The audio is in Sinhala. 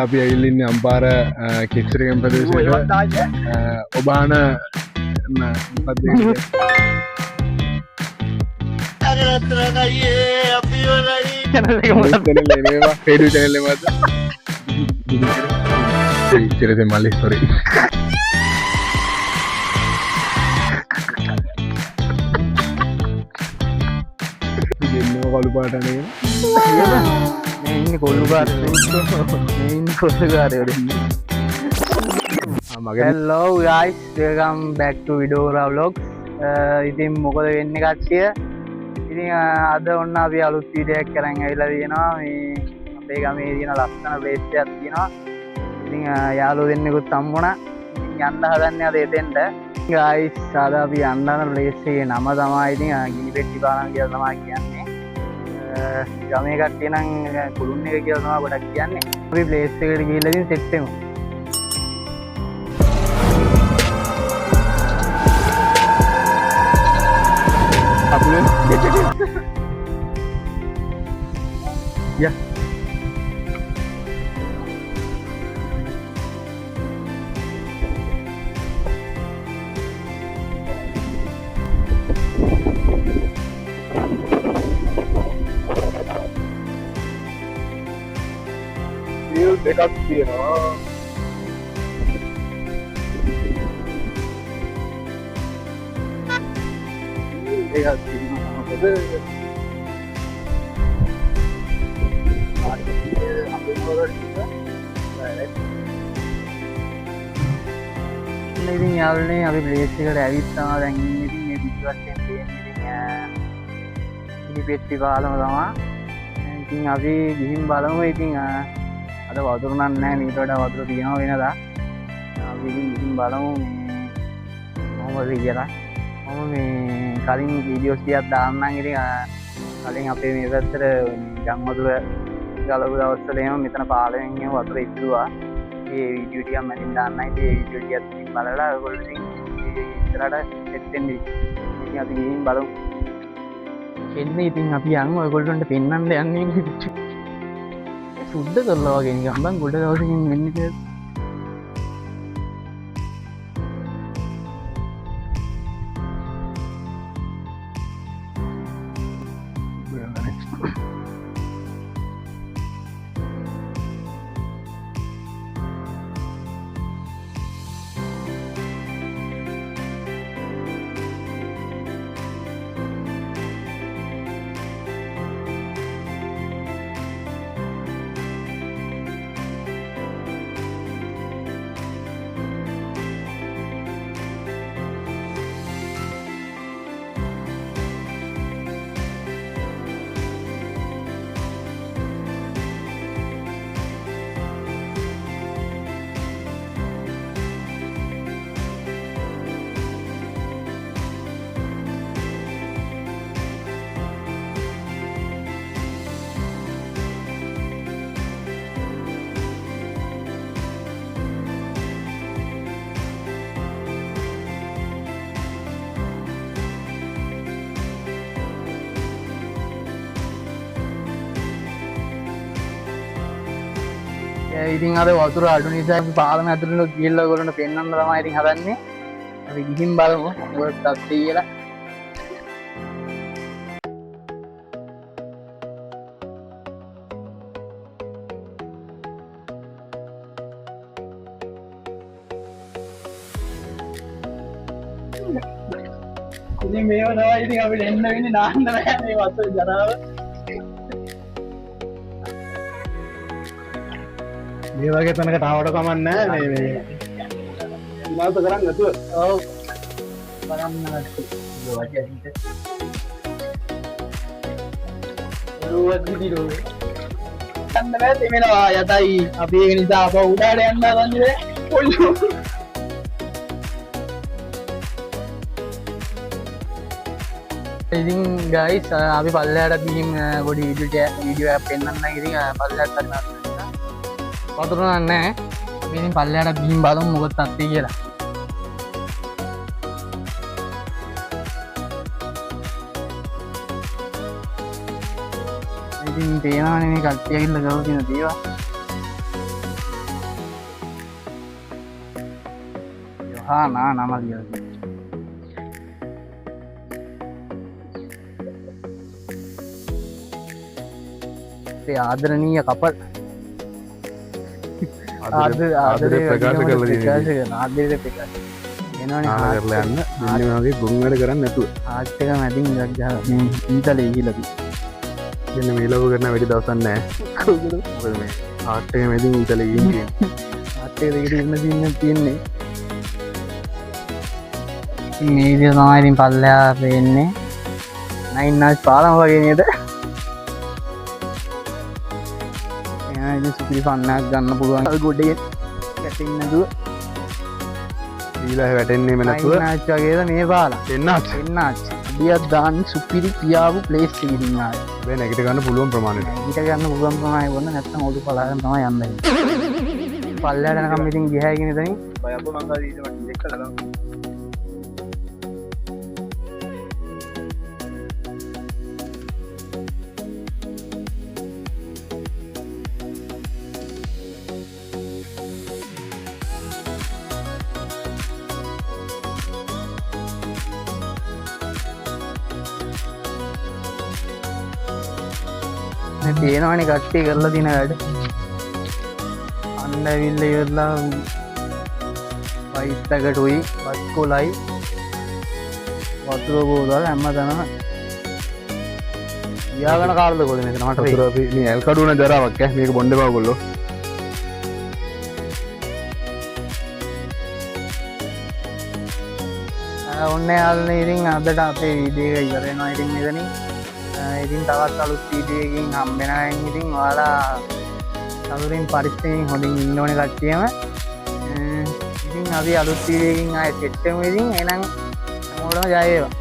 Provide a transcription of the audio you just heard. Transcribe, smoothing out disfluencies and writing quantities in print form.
අපි ඇවිල්ලින්න අම්පාර කෙස්රකම් ප්‍රදේශයට ඔබාන පේඩු චැනල්ල මත චිරත මල්ලි ස්තොරී කලු පාටනය ඉන්න කොල්ලුකාර කොල්ලුකාරයට හෙල්ලෝ guys welcome back to Vidora Vlogs. ඉතින් මොකද වෙන්නේ කට්ටිය? ඉතින් අද ඔන්න අපි අලුත් වීඩියෝ එකක් කරන් ඇවිල්ලා තියෙනවා. මේ අපේ ගමේ තියෙන ලස්සන ප්ලේස් එකක් තියෙනවා. ඉතින් යාළුවෝ දෙන්නෙකුත් හම්බුණා. ඉතින් යන්න හදන්නේ අද එතෙන්ට. ගයිස් අද අපි යන්න හදන ප්ලේස් එකේ නම තමයි ඉතින් ගිනිපෙට්ටි පාලම් කියලා තමයි කියන්නේ. ගමේ කට්ටිය නම් කුළුන් එක කියලා තමයි ගොඩක් කියන්නේ. අපි ප්ලේස් එකට ගිහිල්ලා ඉතින් සෙට් වෙමු. Ya. View dekat තියෙනවා. ඒකත් තියෙනවා. මොකද ඉතින් යාළුවනේ අපි ප්ලේස් එකට ඇවිත් තමයි දැන් ඉන්නේ. ඉතින් මේ පිටුවටෙන් තියෙන්නේ ඉතින් ගිනිපෙට්ටි පාලම තමයි. ඉතින් අපි ගිහින් බලමු. ඉතින් අද වතුර නම් නැහැ. මීට වඩා වතුර තියෙනවා වෙනදා. අපි ගිහින් බලමු මේ කොහොමද කියලා. මම මේ කලින් වීඩියෝස් ටිකක් දාන්නම්. ඉතින් කලින් අපේ මේ පැත්තට ගම් වතුර ගලපු දවස්වල එහෙම මෙතන පාලෙන් එහෙම වතුර ඉතුරුවා. ඒ වීඩියෝ ටිකක් මැදින් දාන්නයි. ඒ වීඩියෝ ටිකත් ඉතින් බලලා ඔයගොල්ලෝ ඉතින් ඉස්සරහට සෙට් වෙන්න ඉතින් අපි ගිහින් බලමු. එන්නේ ඉතින් අපි යන් ඔයගොල්ලන්ට පෙන්වන්න යන්නේ සුද්ධ කරලා වගේ නිකන් බං ගොඩ දවසකින් වෙන්නේ කියලා. ඉතින් අද වතුර අඩු නිසා අපි පාලම ඇතුළට ගිහිල්ලා ඔයගොල්ලන්ට පෙන්වන්න තමයි ඉතින් හදන්නේ. අපි ගිහින් බලමු මොකක්ද කියලා. ඉතින් මේව තමයි ඉතින් අපිට එන්න වෙන්නේ නාන්න බෑ මේ වතුර ජරාව. මේ වගේ තැනකට ආවට කමක් නැහැ මේ විනාශ කරන්න නැතුව. ඔව් බලන්න නැති වගේ අදිට යන්න බෑ තෙමෙනවා යතයි. අපි ඒක නිසා අප උඩට යන්න හදන්නේ කොල්ලෝ. ඉතින් ගයිස් අපි පල්ලෙහාට ගිහින් පොඩි වීඩියෝ එකක් පෙන්නන්න. ඉතින් පල්ලෙහාට හරියට වතුර නැහැ. අපි ඉතින් පල්ලෙහාට ගිහින් බලමු මොකද තත්ත්වය කියලා. ඉතින් තේනවනේ මේ කට්ටිය ඇවිල්ලා ගාව තියෙන දේවල්. නම ලියලා ආදරණීය කපල් ආදරේ ප්‍රකාශ කරලා තියෙනවා. ආදරේ ප්‍රකාශ එනවනේ ආන කරලා යන්න මෙන්න වගේ ගොන් වැඩ කරන්න නැතුව. ආට් එක මැදින් ඉඳක් ගහලා මේ ඊතලේ ගිහලා මෙන්න මේ ලෝක කරන වැඩි දවසක් නැහැ. මොකද මේ ආට් එක මැදින් ඊතලේ ගිහින් ආට් එක දෙකට ඉන්න තියෙන්නේ මේ විදිය තමයි ඉතින් පල්ලෙහා පේන්නේ 9 නාස් පාලම වගේ නේද එහෙනම් ඉතින් සුපිරි ෆන්නක් ගන්න පුළුවන් ගොඩේ ගැටෙන්නේ නැතුව ඊළඟ වැටෙන්නේම නැතුව 9 නාස් වගේද මේ පාලා එන්නත් අඩියක් දාන්න සුපිරි පියාපු ප්ලේස් එකකින් ඉන්න ආයේ මේ නැගිට ගන්න පුළුවන් ප්‍රමාණයට ඊට ගන්න පුළුවන් ප්‍රමාණය වුණ නැත්නම් ඔලු පලාගෙන තමයි යන්නේ පල්ලෙහාට යනකම් ඉතින් ගියා කියන එතනින් බයපු මංගා ඊට මට ඩිලෙක්ට් කරලා තියෙනවනේ කට්ටිය කරලා දින වැඩ අන්න ඇවිල්ල ඉවරලා වයිට් පැකට් උයි බත් කොලයි වතුර බෝතල් හැමතැනම තියාගෙන කාලද කොහෙද මෙතන මට වතුර අපි මේ ඇල් කඩුවන ජරාවක් ඈ මේක බොන්න එපා ඔයගොල්ලෝ ඔන්න යාළුවනේ ඉතින් අදට අපේ වීඩියෝ එක ඉවර වෙනවා ඉතින් මෙතනින් ඉතින් තවත් අලුත් වීඩියෝ එකකින් හම්බෙනවෙන් ඉතින් ඔයාලා සතුටින් පරිස්සමෙන් හොඳින් ඉන්න ඕනේ කට්ටියම ඉතින් අපි අලුත් වීඩියෝ එකකින් ආයෙත් එක්ක වෙමු ඉතින් එහෙනම් හැමෝටම ජය වේවා